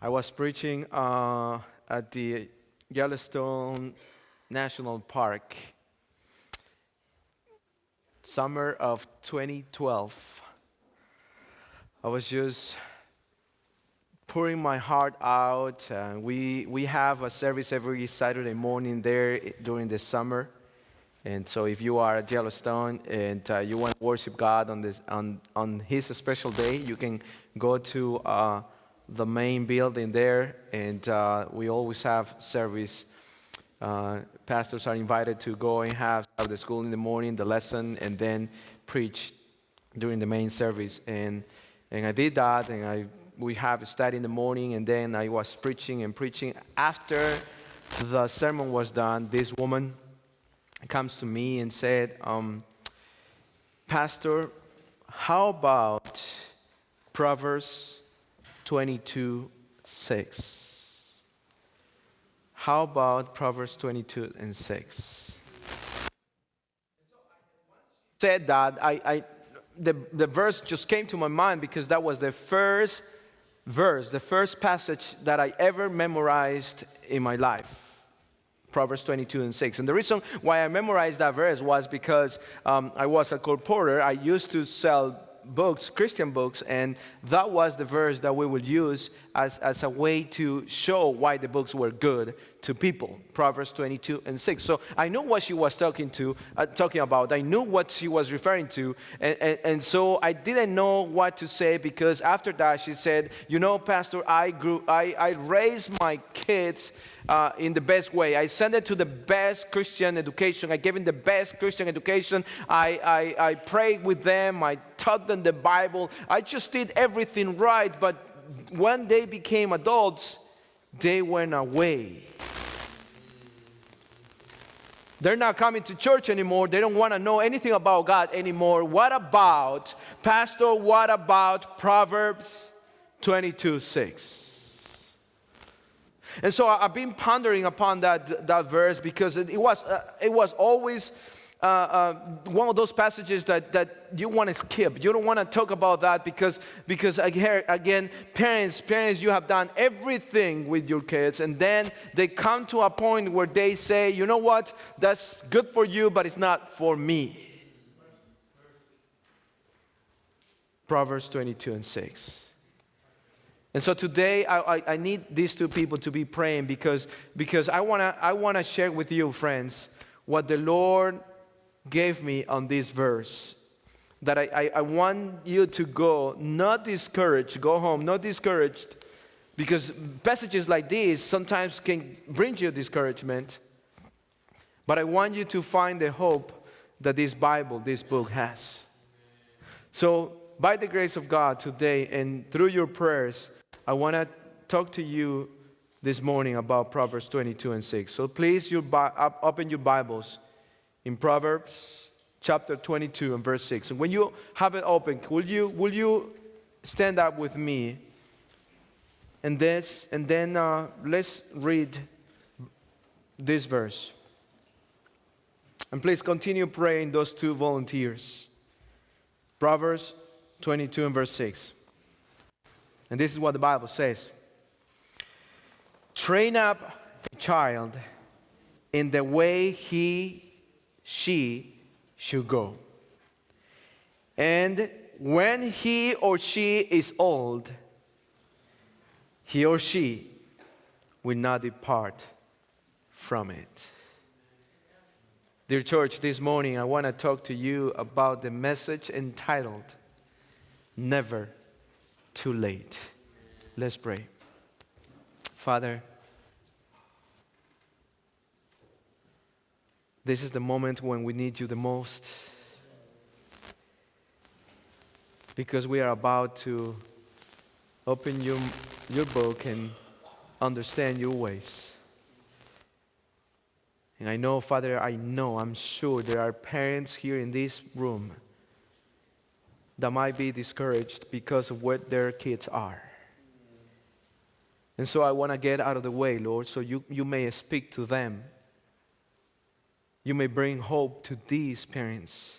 I was preaching at the Yellowstone National Park, summer of 2012. I was just pouring my heart out. We have a service every Saturday morning there during the summer. And so if you are at Yellowstone and you want to worship God on His special day, you can go to the main building there, and we always have service. Pastors are invited to go and have the school in the morning, the lesson, and then preach during the main service. And I did that, and we have a study in the morning, and then I was preaching and preaching. After the sermon was done, this woman comes to me and said, Pastor, how about Proverbs 22:6? How about Proverbs 22:6? Said that, the verse just came to my mind because that was the first verse, the first passage that I ever memorized in my life. Proverbs 22:6. And the reason why I memorized that verse was because I was a colporteur. I used to sell books, Christian books, and that was the verse that we would use as a way to show why the books were good to people. Proverbs 22:6. So I knew what she was talking about. I knew what she was referring to, and so I didn't know what to say, because after that she said, Pastor, I raised my kids in the best way. I sent them to the best Christian education. I gave them the best Christian education. I prayed with them. I taught them the Bible. I just did everything right, but when they became adults, they went away. They're not coming to church anymore. They don't want to know anything about God anymore. What about, Pastor, what about Proverbs 22:6? And so I've been pondering upon that verse, because it was always one of those passages that you want to skip. You don't want to talk about that because again, parents, you have done everything with your kids, and then they come to a point where they say, you know what, that's good for you, but it's not for me. Proverbs 22:6. And so today I need these two people to be praying, because I wanna share with you, friends, what the Lord gave me on this verse. That I want you to go not discouraged, go home not discouraged, because passages like these sometimes can bring you discouragement. But I want you to find the hope that this book has. So by the grace of God today, and through your prayers, I want to talk to you this morning about Proverbs 22:6. So please, open your Bibles in Proverbs chapter 22 and verse 6. And when you have it open, will you stand up with me? And then let's read this verse. And please continue praying, those two volunteers. Proverbs 22 and verse 6. And this is what the Bible says. Train up a child in the way she should go. And when he or she is old, he or she will not depart from it. Dear church, this morning I want to talk to you about the message entitled, Never Too Late. Let's pray. Father, this is the moment when we need you the most, because we are about to open your book and understand your ways. And I know, Father, I'm sure there are parents here in this room that might be discouraged because of what their kids are. And so I want to get out of the way, Lord, so you may speak to them. You may bring hope to these parents.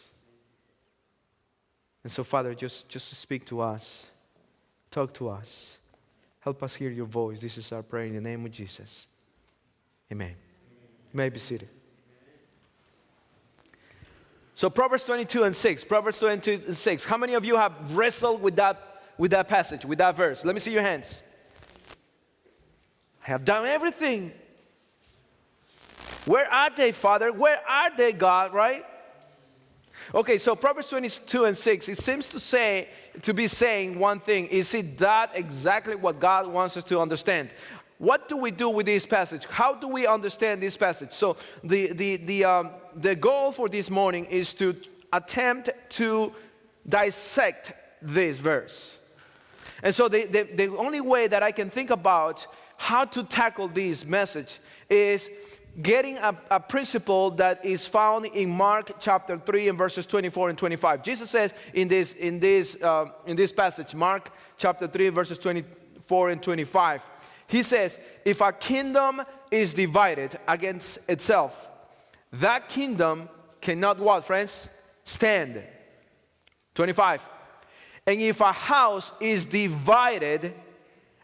And so, Father, just speak to us. Talk to us. Help us hear your voice. This is our prayer in the name of Jesus. Amen. You may be seated. So Proverbs 22 and 6. Proverbs 22 and 6. How many of you have wrestled with that passage, with that verse? Let me see your hands. I have done everything. Where are they, Father? Where are they, God, right? Okay, so Proverbs 22 and 6, it seems to be saying one thing. Is it that exactly what God wants us to understand? What do we do with this passage? How do we understand this passage? So the goal for this morning is to attempt to dissect this verse. And so the only way that I can think about how to tackle this message is getting a principle that is found in Mark chapter 3 and verses 24 and 25. Jesus says in this passage, Mark chapter 3 verses 24 and 25, he says, if a kingdom is divided against itself, that kingdom cannot what, friends? Stand. 25. And if a house is divided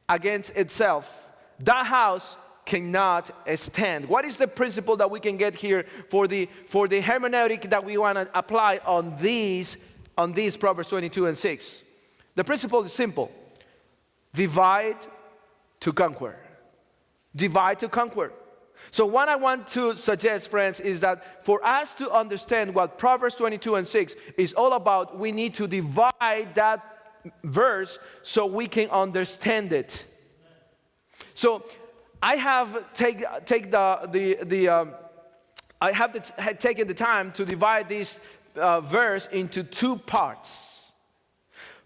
against itself, that house cannot stand. What is the principle that we can get here for the hermeneutic that we want to apply on these Proverbs 22 and 6? The principle is simple. Divide to conquer. Divide to conquer. So what I want to suggest, friends, is that for us to understand what Proverbs 22 and 6 is all about, we need to divide that verse so we can understand it. So I have taken the time to divide this verse into two parts.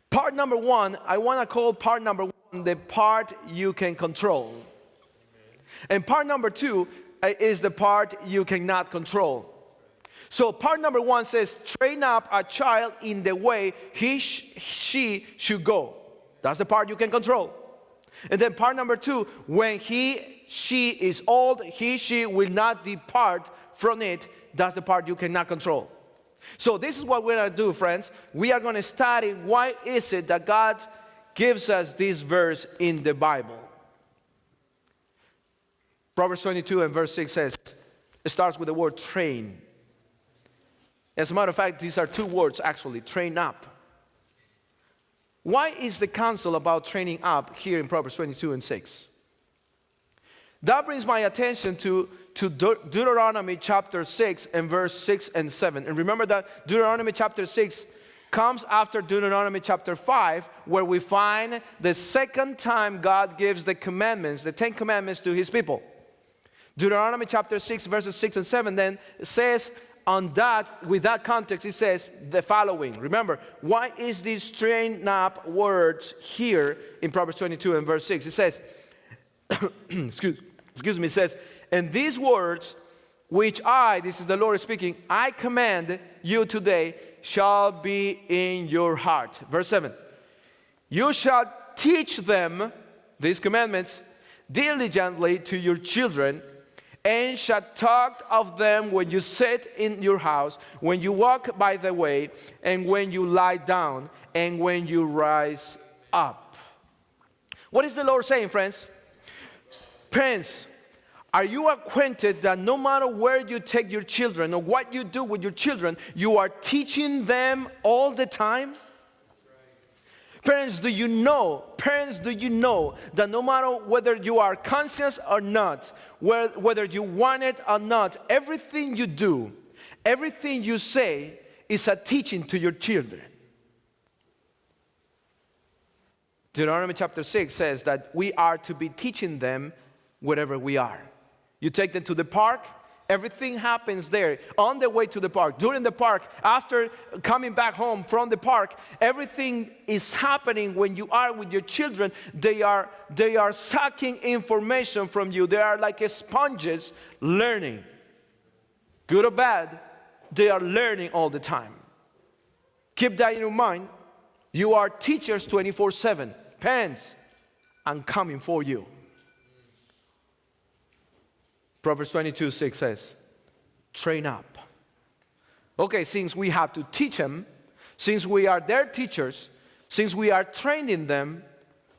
Part number one, I want to call part number one the part you can control. And part number two is the part you cannot control. So part number one says, train up a child in the way she should go. That's the part you can control. And then part number two, when she is old, she will not depart from it. That's the part you cannot control. So this is what we're going to do, friends. We are going to study why is it that God gives us this verse in the Bible. Proverbs 22 and verse 6 says, it starts with the word train. As a matter of fact, these are two words actually, train up. Why is the counsel about training up here in Proverbs 22 and 6? That brings my attention to Deuteronomy chapter 6 and verse 6 and 7. And remember that Deuteronomy chapter 6 comes after Deuteronomy chapter 5, where we find the second time God gives the commandments, the 10 commandments to his people. Deuteronomy chapter 6 verses 6 and 7 then says on that, with that context, it says the following. Remember, why is this train up words here in Proverbs 22 and verse 6? It says, excuse me, it says, and these words which this is the Lord speaking, I command you today shall be in your heart. Verse 7, you shall teach them, these commandments, diligently to your children, and shall talk of them when you sit in your house, when you walk by the way, and when you lie down, and when you rise up. What is the Lord saying, friends? Parents, are you acquainted that no matter where you take your children or what you do with your children, you are teaching them all the time? Parents, do you know that no matter whether you are conscious or not, whether you want it or not, everything you do, everything you say is a teaching to your children? Deuteronomy chapter 6 says that we are to be teaching them wherever we are. You take them to the park, everything happens there. On the way to the park, during the park, after coming back home from the park, everything is happening when you are with your children. They are sucking information from you. They are like sponges learning. Good or bad, they are learning all the time. Keep that in your mind. You are teachers 24/7. Parents, I'm coming for you. Proverbs 22:6 says, train up. Okay, since we have to teach them, since we are their teachers, since we are training them,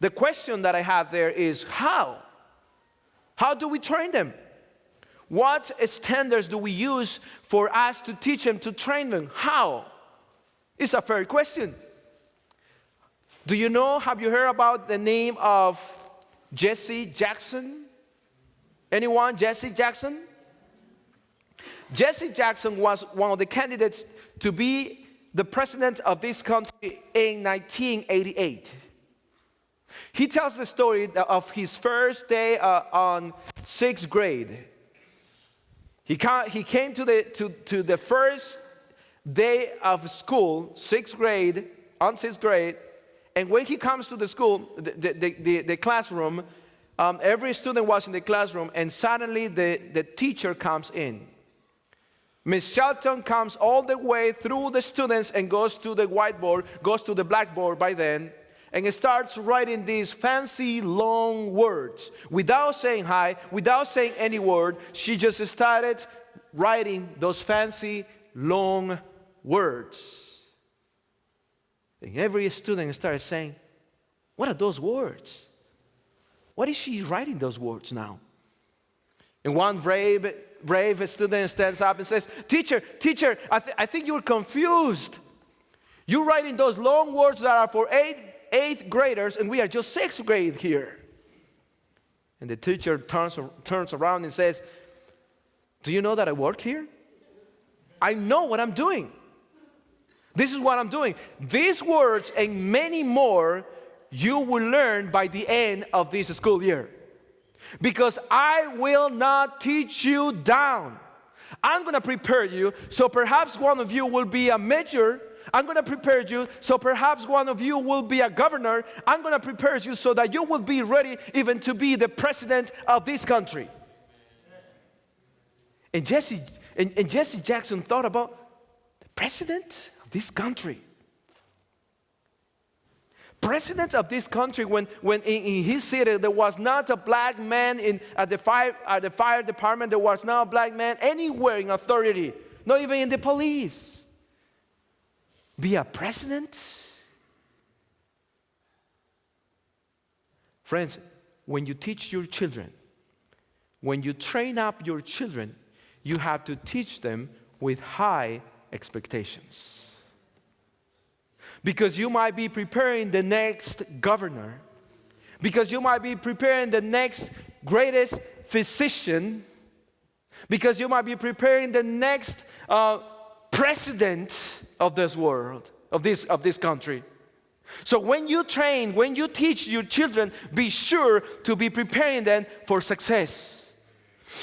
The question that I have there is how? How do we train them? What standards do we use for us to teach them, to train them? How? It's a fair question. Do you know, have you heard about the name of Jesse Jackson? Anyone? Jesse Jackson? Jesse Jackson was one of the candidates to be the president of this country in 1988. He tells the story of his first day on sixth grade. He came to the first day of school, sixth grade, and when he comes to the school, the classroom, every student was in the classroom, and suddenly the teacher comes in. Miss Shelton comes all the way through the students and goes to the whiteboard, goes to the blackboard by then, and starts writing these fancy long words. Without saying hi, without saying any word, she just started writing those fancy long words. And every student started saying, what are those words? What is she writing those words now? And one brave student stands up and says, Teacher, I think you're confused. You're writing those long words that are for eighth graders, and we are just sixth grade here. And the teacher turns around and says, do you know that I work here? I know what I'm doing. This is what I'm doing. These words and many more you will learn by the end of this school year. Because I will not teach you down. I'm going to prepare you so perhaps one of you will be a major. I'm going to prepare you so perhaps one of you will be a governor. I'm going to prepare you so that you will be ready even to be the president of this country. And Jesse Jackson thought about the president of this country. President of this country, when in his city there was not a black man at the fire department, there was not a black man anywhere in authority, not even in the police. Be a president? Friends, when you teach your children, when you train up your children, you have to teach them with high expectations. Because you might be preparing the next governor. Because you might be preparing the next greatest physician. Because you might be preparing the next president of this world, of this country. So when you train, when you teach your children, be sure to be preparing them for success.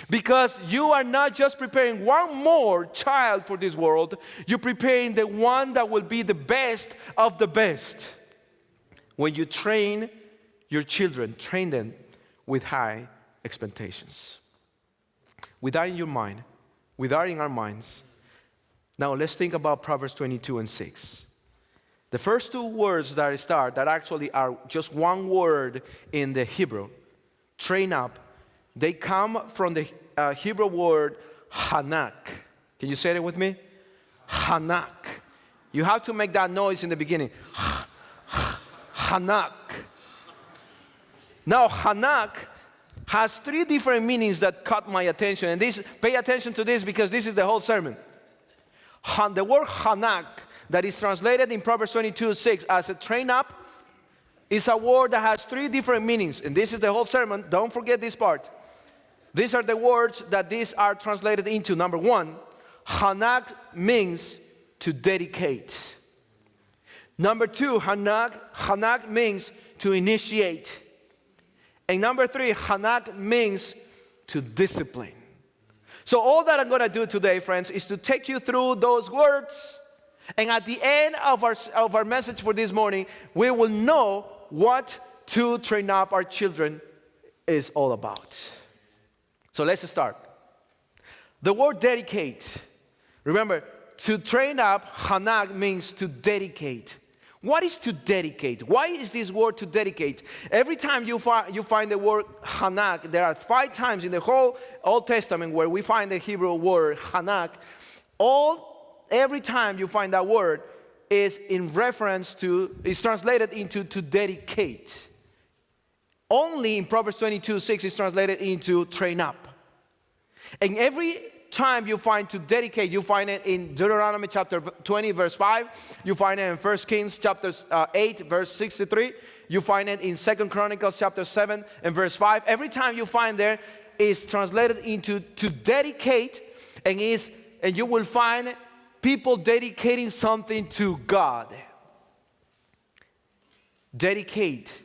Because you are not just preparing one more child for this world, you're preparing the one that will be the best of the best. When you train your children, train them with high expectations. With that in your mind, with that in our minds, now let's think about Proverbs 22:6. The first two words that actually are just one word in the Hebrew, train up, they come from the Hebrew word hanak. Can you say it with me? Hanak. You have to make that noise in the beginning. Hanak. Now, hanak has three different meanings that caught my attention. And pay attention to this because this is the whole sermon. The word hanak that is translated in Proverbs 22:6 as a train up is a word that has three different meanings. And this is the whole sermon. Don't forget this part. These are the words that these are translated into. Number one, hanak means to dedicate. Number two, hanak means to initiate. And number three, hanak means to discipline. So all that I'm going to do today, friends, is to take you through those words. And at the end of our message for this morning, we will know what to train up our children is all about. So let's start. The word dedicate. Remember, to train up, hanak means to dedicate. What is to dedicate? Why is this word to dedicate? Every time you find the word hanak, there are 5 times in the whole Old Testament where we find the Hebrew word hanak. Every time you find that word is in reference to, is translated into to dedicate. only in Proverbs 22:6 is translated into train up. And every time you find to dedicate, you find it in Deuteronomy chapter 20, verse 5. You find it in 1 Kings chapter 8, verse 63. You find it in 2 Chronicles chapter 7 and verse 5. Every time you find there is translated into to dedicate, and you will find people dedicating something to God. Dedicate.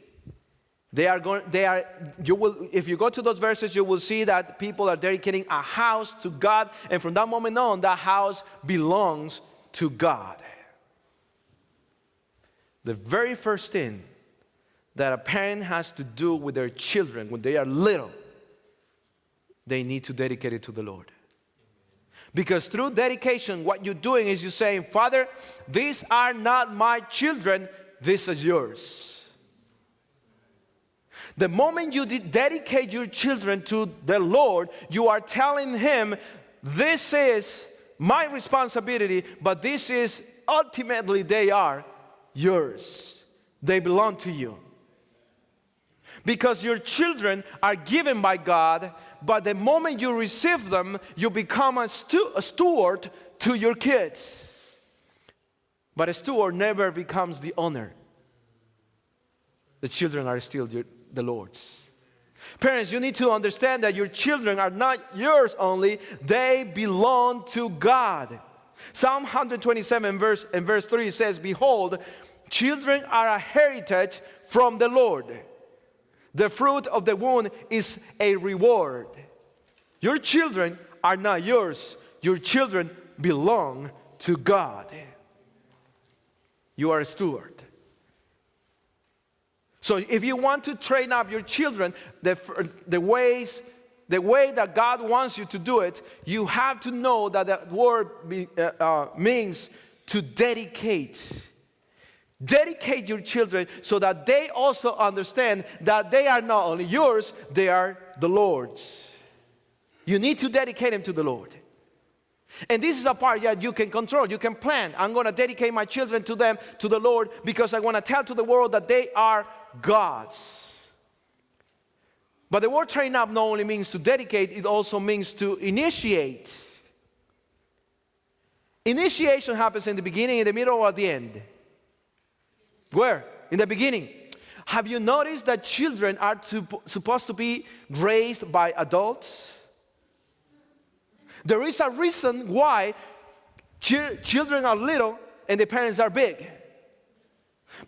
If you go to those verses, you will see that people are dedicating a house to God, and from that moment on, that house belongs to God. The very first thing that a parent has to do with their children when they are little, they need to dedicate it to the Lord. Because through dedication, what you're doing is you're saying, Father, these are not my children, this is yours. The moment you dedicate your children to the Lord, you are telling Him, this is my responsibility, but this is ultimately they are yours. They belong to you. Because your children are given by God, but the moment you receive them, you become a steward to your kids. But a steward never becomes the owner. The children are still the Lord's. Parents, you need to understand that your children are not yours only, they belong to God. Psalm 127 verse 3 says, behold, children are a heritage from the Lord. The fruit of the womb is a reward. Your children are not yours. Your children belong to God. You are a steward. So if you want to train up your children the way that God wants you to do it, you have to know that that word means to dedicate. Dedicate your children so that they also understand that they are not only yours, they are the Lord's. You need to dedicate them to the Lord. And this is a part that you can control, you can plan. I'm going to dedicate my children to the Lord, because I want to tell to the world that they are God's. But the word train up not only means to dedicate, it also means to initiate. Initiation happens in the beginning, in the middle, or at the end. Where? In the beginning. Have you noticed that children are supposed to be raised by adults? There is a reason why children are little and the parents are big.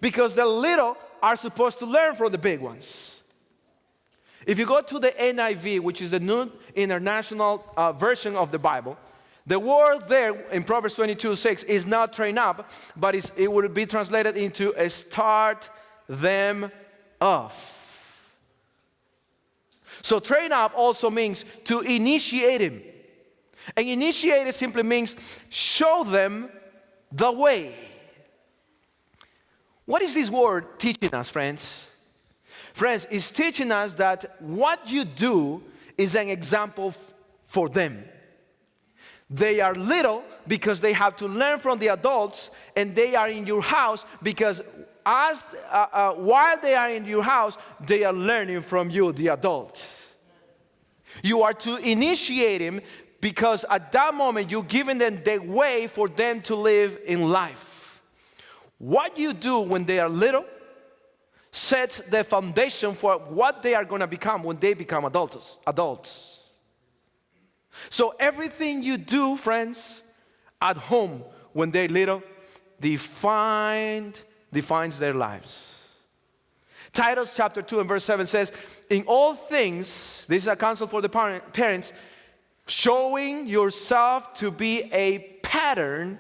Because the little are supposed to learn from the big ones. If you go to the NIV, which is the New International Version of the Bible, the word there in Proverbs 22:6 is not train up, but it will be translated into start them off. So train up also means to initiate him. And initiate simply means show them the way. What is this word teaching us, friends? Friends, it's teaching us that what you do is an example for them. They are little because they have to learn from the adults, and they are in your house because while they are in your house, they are learning from you, the adult. You are to initiate him because at that moment you're giving them the way for them to live in life. What you do when they are little sets the foundation for what they are going to become when they become adults. So everything you do, friends, at home when they're little defines their lives. Titus chapter 2 and verse 7 says, in all things, this is a counsel for the parents, showing yourself to be a pattern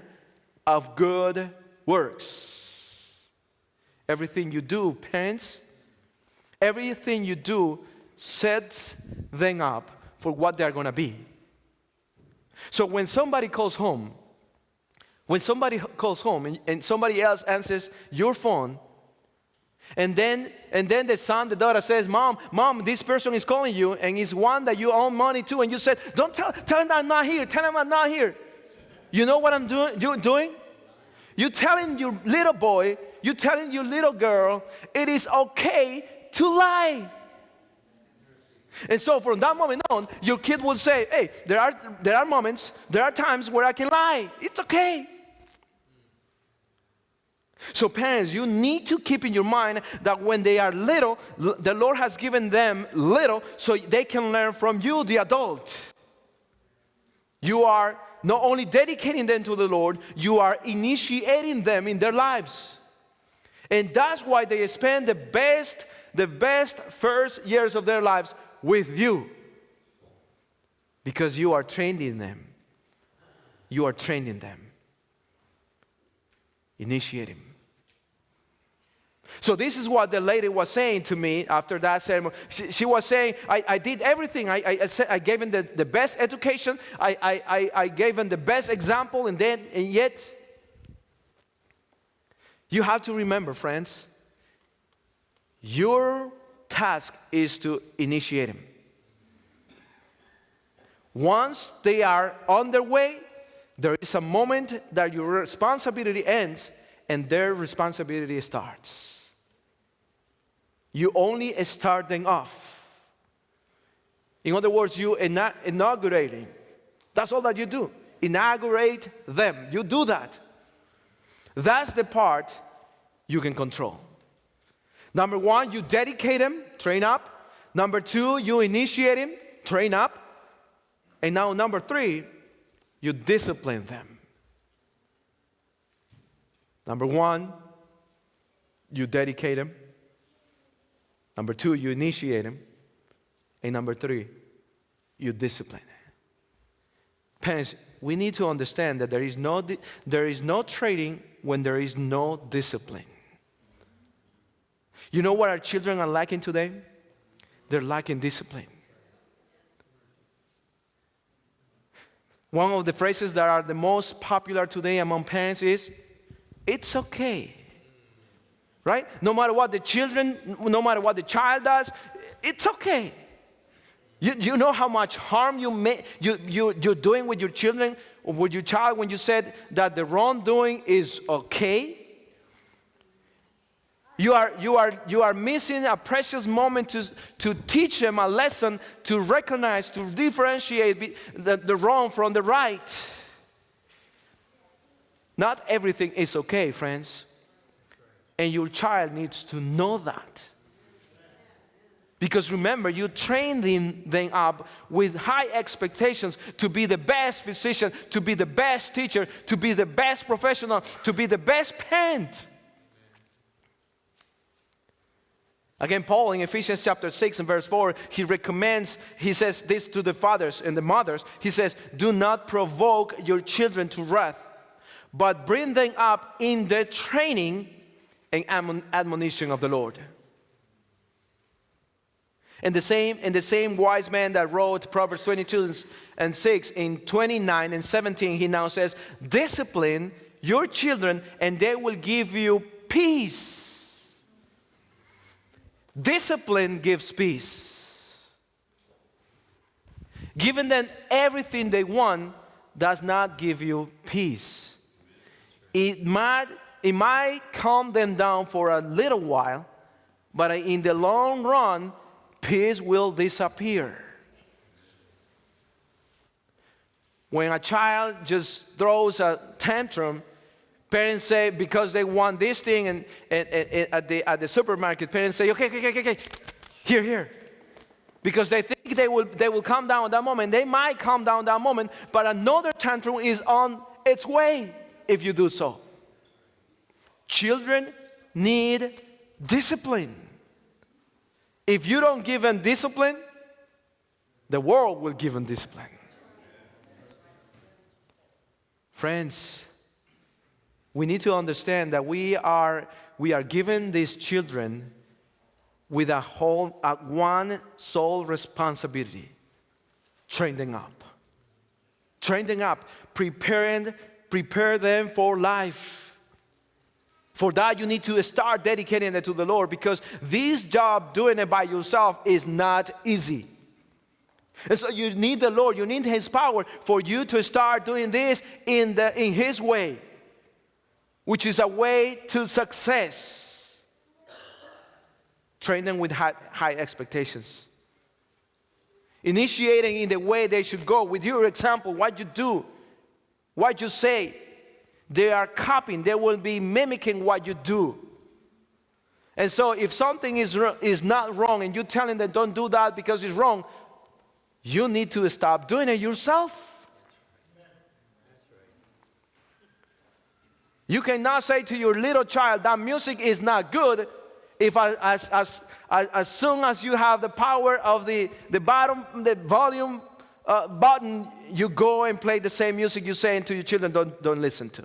of good works. Everything you do, parents, everything you do sets them up for what they're going to be. So when somebody calls home and somebody else answers your phone, and then the son, the daughter says, Mom, this person is calling you, and it's one that you owe money to, and you said, don't tell him that I'm not here. Tell him I'm not here. You know what I'm doing? You're telling your little boy, you're telling your little girl, it is okay to lie. And so from that moment on, your kid will say, hey, there are moments, there are times where I can lie. It's okay. So parents, you need to keep in your mind that when they are little, the Lord has given them little so they can learn from you, the adult. You are not only dedicating them to the Lord, you are initiating them in their lives. And that's why they spend the best first years of their lives with you. Because you are training them. You are training them. Initiating. So this is what the lady was saying to me after that sermon. She was saying, I did everything. I gave him the best education. I gave him the best example. And yet, you have to remember, friends, your task is to initiate him. Once they are on their way, there is a moment that your responsibility ends and their responsibility starts. You only start them off. In other words, you inaugurating. That's all that you do. Inaugurate them. You do that. That's the part you can control. Number one, you dedicate them, train up. Number two, you initiate him, train up. And now number three, you discipline them. Number one, you dedicate him. Number two, you initiate him. And number three, you discipline him. Parents, we need to understand that there is no training when there is no discipline. You know what our children are lacking today? They're lacking discipline. One of the phrases that are the most popular today among parents is, it's okay. Right? No matter what the child does, it's okay. You know how much harm you're doing with your children or with your child when you said that the wrongdoing is okay? You are missing a precious moment to teach them a lesson, to recognize, to differentiate the wrong from the right. Not everything is okay, friends. And your child needs to know that. Because remember, you train them up with high expectations to be the best physician, to be the best teacher, to be the best professional, to be the best parent. Again, Paul in Ephesians chapter 6 and verse 4, he says this to the fathers and the mothers. He says, do not provoke your children to wrath, but bring them up in the training and admonition of the Lord. And the same wise man that wrote Proverbs 22 and 6, in 29 and 17, he now says, discipline your children and they will give you peace. Discipline gives peace. Giving them everything they want does not give you peace. It might calm them down for a little while, but in the long run, peace will disappear. When a child just throws a tantrum, parents say, because they want this thing, and at the supermarket, parents say, okay, here. Because they think they will calm down at that moment. They might calm down that moment, but another tantrum is on its way if you do so. Children need discipline. If you don't give them discipline, the world will give them discipline. Friends, we need to understand that we are given these children with a one sole responsibility: train them up. Train them up. Prepare them for life. For that, you need to start dedicating it to the Lord, because this job, doing it by yourself, is not easy. And so you need the Lord, you need His power for you to start doing this in His way, which is a way to success. Train them with high expectations. initiating in the way they should go. With your example, what you do, what you say, they are copying. They will be mimicking what you do. And so if something is not wrong and you're telling them don't do that because it's wrong, you need to stop doing it yourself. You cannot say to your little child that music is not good if as soon as you have the power of the volume button, you go and play the same music you're saying to your children don't listen to.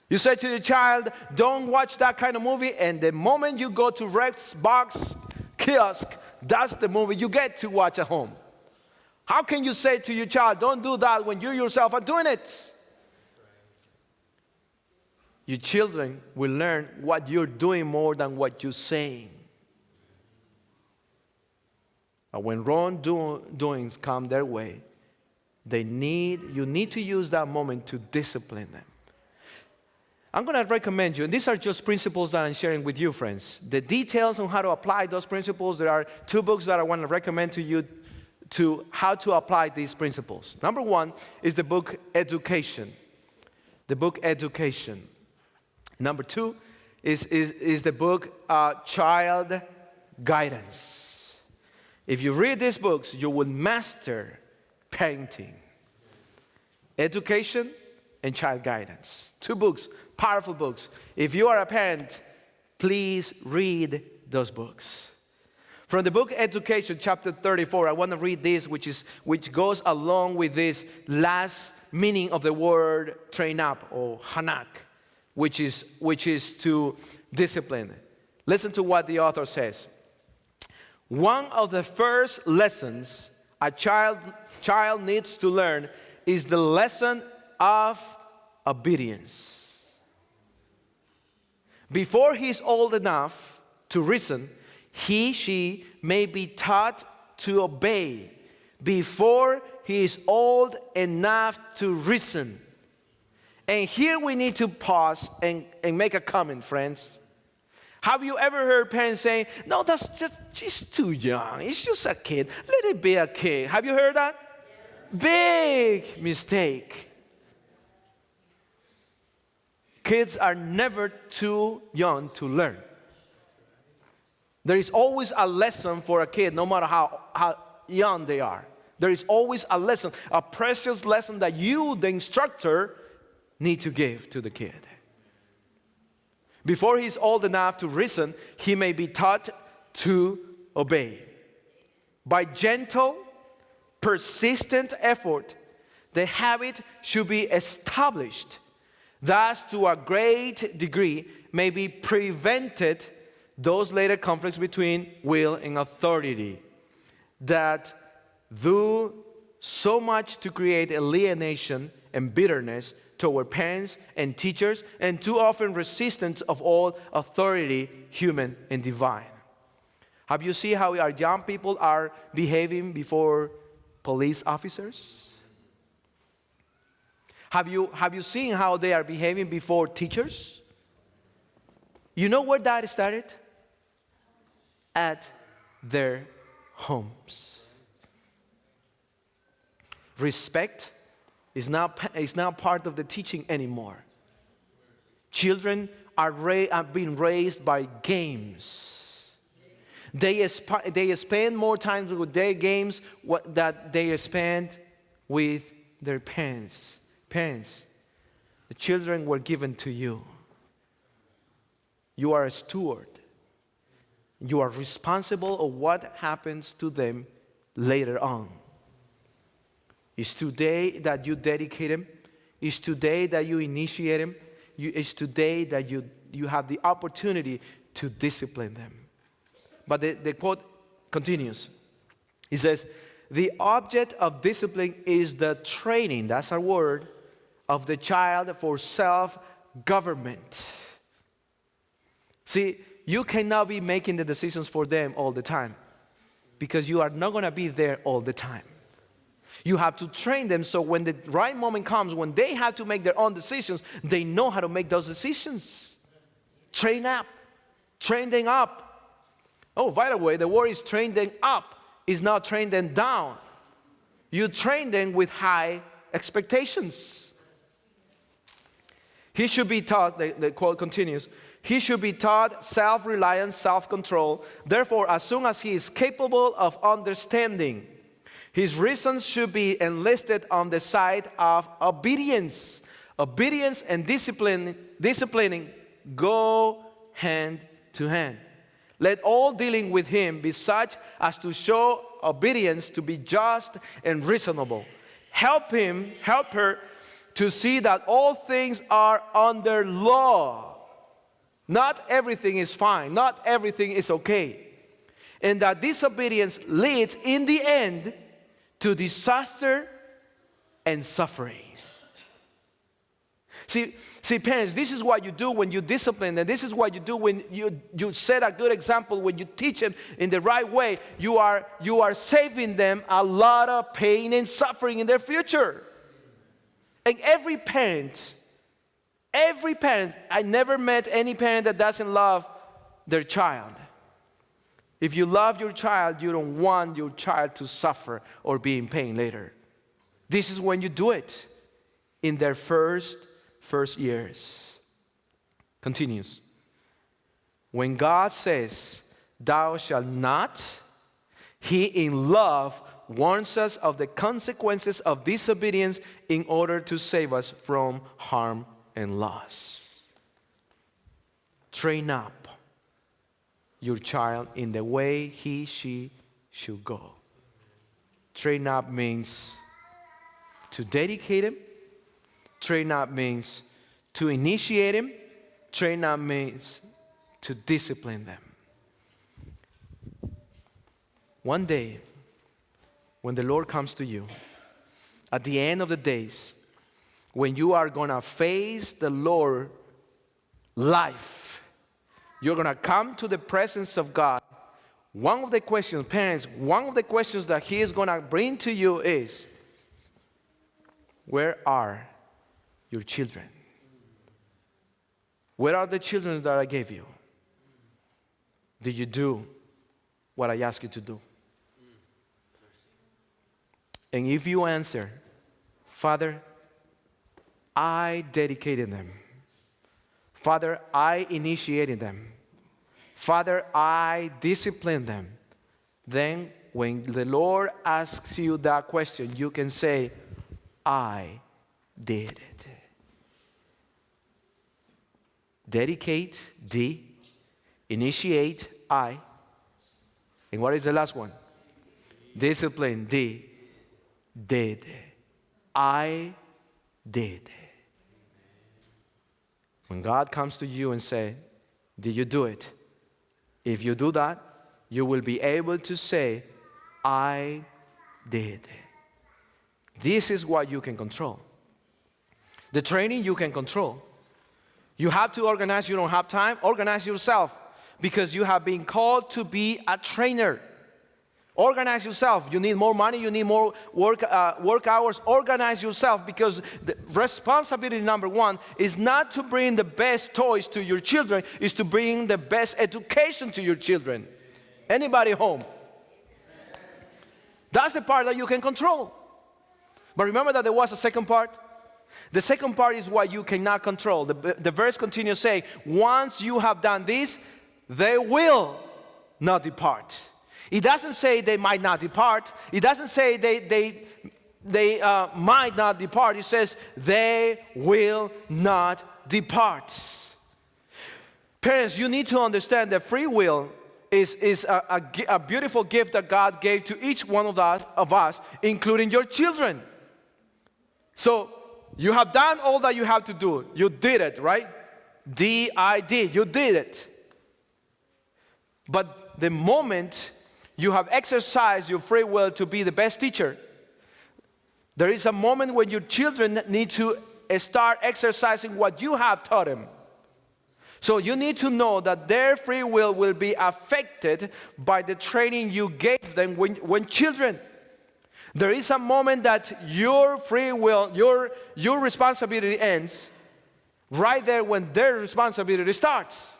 You say to your child, don't watch that kind of movie, and the moment you go to Rex Box Kiosk, that's the movie you get to watch at home. How can you say to your child, don't do that when you yourself are doing it? Your children will learn what you're doing more than what you're saying. But when wrongdoings come their way, you need to use that moment to discipline them. I'm going to recommend you, and these are just principles that I'm sharing with you, friends. The details on how to apply those principles, there are 2 books that I want to recommend to you to how to apply these principles. Number 1 is the book Education. The book Education. Number 2 is the book Child Guidance. If you read these books, you will master parenting. Education and Child Guidance. 2 books, powerful books. If you are a parent, please read those books. From the book Education, chapter 34, I want to read this, which goes along with this last meaning of the word train up, or hanak, which is to discipline. Listen to what the author says. One of the first lessons a child needs to learn is the lesson of obedience. Before he's old enough to reason, she may be taught to obey. Before he is old enough to reason. And here we need to pause and make a comment, friends. Have you ever heard parents saying, no, she's too young. It's just a kid. Let it be a kid. Have you heard that? Yes. Big mistake. Kids are never too young to learn. There is always a lesson for a kid, no matter how young they are. There is always a lesson, a precious lesson that you, the instructor, need to give to the kid. Before he's old enough to reason, he may be taught to obey. By gentle, persistent effort, the habit should be established. Thus, to a great degree, may be prevented those later conflicts between will and authority that do so much to create alienation and bitterness toward parents and teachers, and too often resistance of all authority, human and divine. Have you seen how our young people are behaving before police officers? Have you seen how they are behaving before teachers? You know where that started? At their homes. Respect is not part of the teaching anymore. Children are being raised by games. They spend more time with their games that they spend with their parents. Parents, the children were given to you. You are a steward. You are responsible of what happens to them later on. It's today that you dedicate them. It's today that you initiate them. It's today that you have the opportunity to discipline them. But the quote continues. He says, the object of discipline is the training, that's our word, of the child for self-government. See, you cannot be making the decisions for them all the time because you are not going to be there all the time. You have to train them so when the right moment comes, when they have to make their own decisions, they know how to make those decisions. Train them up. Oh, by the way, the word is train them up. is not train them down. You train them with high expectations. He should be taught, the quote continues, he should be taught self-reliance, self-control. Therefore, as soon as he is capable of understanding, his reasons should be enlisted on the side of obedience. Obedience and disciplining go hand to hand. Let all dealing with him be such as to show obedience to be just and reasonable. Help her to see that all things are under law. Not everything is fine. Not everything is okay. And that disobedience leads in the end to disaster and suffering. See, parents, this is what you do when you discipline, and this is what you do when you set a good example, when you teach them in the right way. You are saving them a lot of pain and suffering in their future. And every parent, I never met any parent that doesn't love their child. If you love your child, you don't want your child to suffer or be in pain later. This is when you do it in their first years. Continues. When God says, "Thou shalt not," he in love warns us of the consequences of disobedience in order to save us from harm and loss. Train up your child in the way she should go. Train up means to dedicate him. Train up means to initiate him. Train up means to discipline them. One day, when the Lord comes to you, at the end of the days, when you are going to face the Lord life, you're going to come to the presence of God. One of the questions, parents, one of the questions that He is going to bring to you is, where are your children? Where are the children that I gave you? Did you do what I asked you to do? And if you answer, Father, I dedicated them. Father, I initiated them. Father, I disciplined them. Then when the Lord asks you that question, you can say, I did it. Dedicate, D. Initiate, I. And what is the last one? Discipline, D. Did. I did. When God comes to you and say, did you do it? If you do that, you will be able to say, I did. This is what you can control. The training you can control. You have to organize. You don't have time. Organize yourself because you have been called to be a trainer. Organize yourself. You need more money. You need more work hours. Organize yourself because the responsibility number one is not to bring the best toys to your children. It's to bring the best education to your children. Anybody home? That's the part that you can control. But remember that there was a second part. The second part is what you cannot control. The verse continues saying, once you have done this, they will not depart. It doesn't say they might not depart. It doesn't say they might not depart. It says they will not depart. Parents, you need to understand that free will is a beautiful gift that God gave to each one of us, including your children. So you have done all that you have to do. You did it, right? D-I-D. You did it. But the moment you have exercised your free will to be the best teacher, there is a moment when your children need to start exercising what you have taught them. So you need to know that their free will be affected by the training you gave them when children. There is a moment that your free will, your responsibility ends right there when their responsibility starts.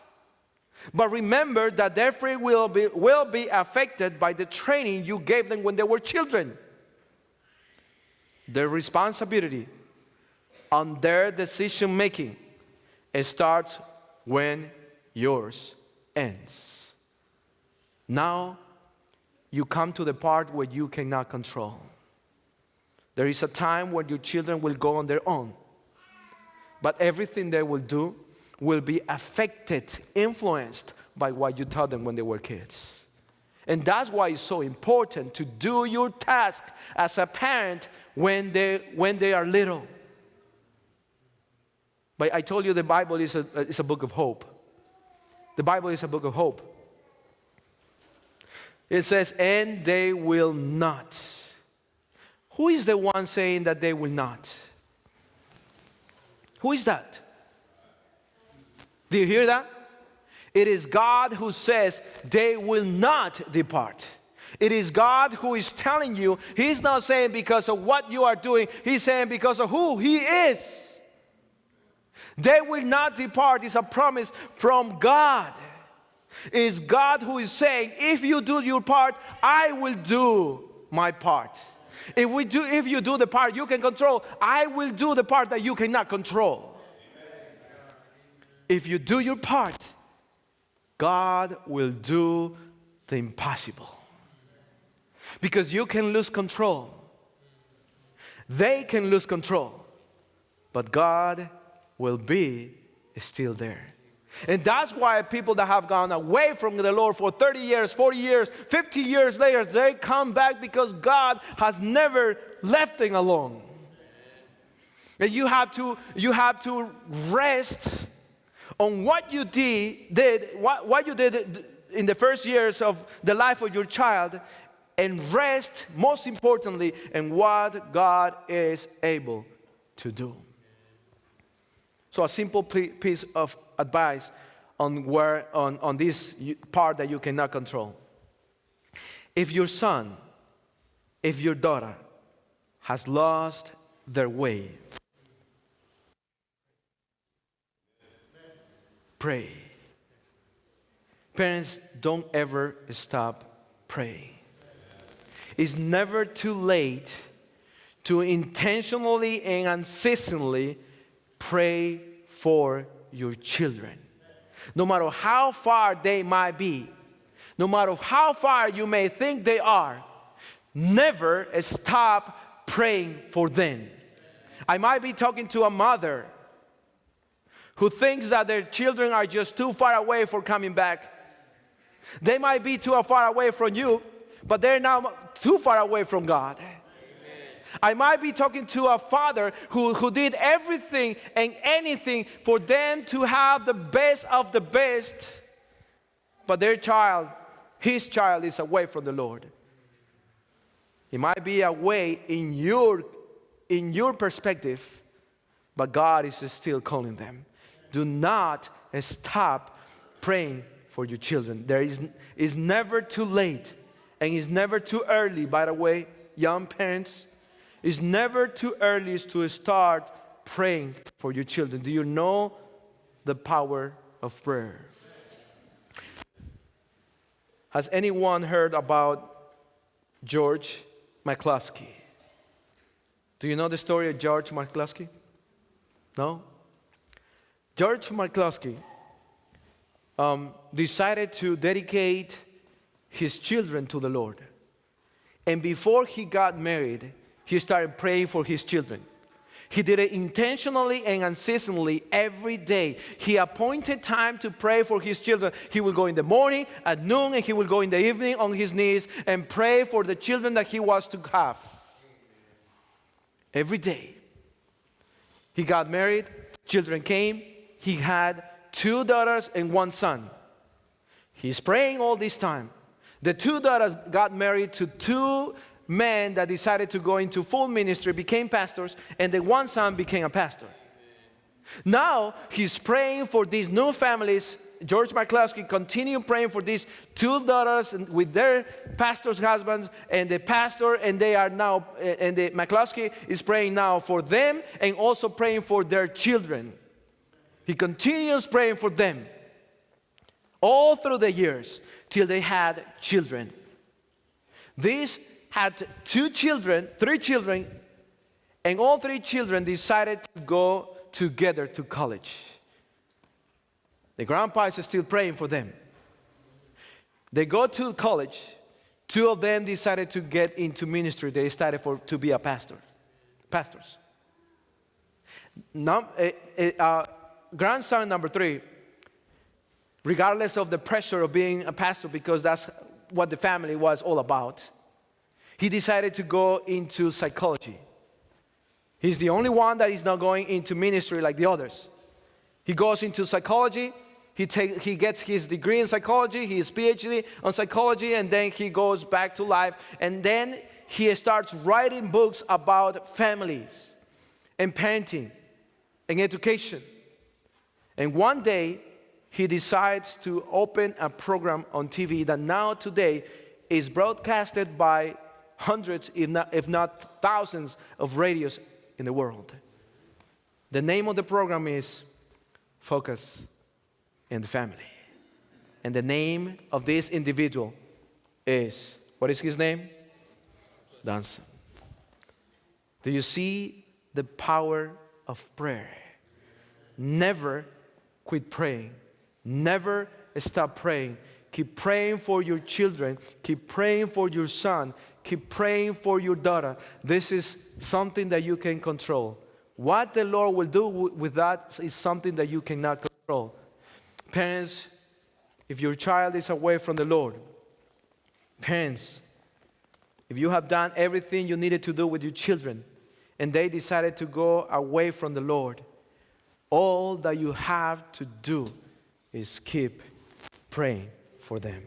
But remember that their free will will be affected by the training you gave them when they were children. Their responsibility on their decision making starts when yours ends. Now you come to the part where you cannot control. There is a time when your children will go on their own, but everything they will do will be affected, influenced by what you taught them when they were kids. And that's why it's so important to do your task as a parent when they are little. But I told you the Bible is a book of hope. The Bible is a book of hope. It says, and they will not. Who is the one saying that they will not? Who is that? Do you hear that? It is God who says they will not depart. It is God who is telling you. He's not saying because of what you are doing. He's saying because of who He is. They will not depart is a promise from God. It is God who is saying, if you do your part, I will do my part. If you do the part you can control, I will do the part that you cannot control. If you do your part, God will do the impossible. Because you can lose control. They can lose control. But God will be still there. And that's why people that have gone away from the Lord for 30 years, 40 years, 50 years later, they come back because God has never left them alone. And you have to rest on what you what you did in the first years of the life of your child, and rest, most importantly, in what God is able to do. So a simple piece of advice on this part that you cannot control. If your son, if your daughter has lost their way, pray. Parents, don't ever stop praying. It's never too late to intentionally and unceasingly pray for your children. No matter how far they might be, no matter how far you may think they are, never stop praying for them. I might be talking to a mother who thinks that their children are just too far away for coming back. They might be too far away from you, but they're now too far away from God. I might be talking to a father who did everything and anything for them to have the best of the best, but their child, his child, is away from the Lord. It might be away in your perspective, but God is still calling them. Do not stop praying for your children. It's never too late, and it's never too early, by the way, young parents. It's never too early to start praying for your children. Do you know the power of prayer? Has anyone heard about George McCluskey? Do you know the story of George McCluskey? No? George McCluskey decided to dedicate his children to the Lord. And before he got married, he started praying for his children. He did it intentionally and unceasingly every day. He appointed time to pray for his children. He would go in the morning, at noon, and he would go in the evening on his knees and pray for the children that he was to have. Every day. He got married, children came. He had 2 daughters and 1 son. He's praying all this time. The 2 daughters got married to 2 men that decided to go into full ministry, became pastors, and the 1 son became a pastor. Now he's praying for these new families. George McCluskey continued praying for these 2 daughters with their pastors' husbands, and the pastor, and they are now, and the McCluskey is praying now for them and also praying for their children. He continues praying for them. all through the years till they had children. These had 3 children, and all 3 children decided to go together to college. The grandpa is still praying for them. They go to college. 2 of them decided to get into ministry. They started to be pastors. Grandson number 3, regardless of the pressure of being a pastor, because that's what the family was all about, he decided to go into psychology. He's the only one that is not going into ministry like the others. He goes into psychology. He gets his degree in psychology, his PhD on psychology, and then he goes back to life. And then he starts writing books about families and parenting and education. And one day, he decides to open a program on TV that now today is broadcasted by hundreds, if not thousands, of radios in the world. The name of the program is Focus in the Family. And the name of this individual is, what is his name? Danson. Do you see the power of prayer? Never quit praying. Never stop praying. Keep praying for your children. Keep praying for your son. Keep praying for your daughter. This is something that you can control. What the Lord will do with that is something that you cannot control. Parents, if your child is away from the Lord, parents, if you have done everything you needed to do with your children and they decided to go away from the Lord, all that you have to do is keep praying for them.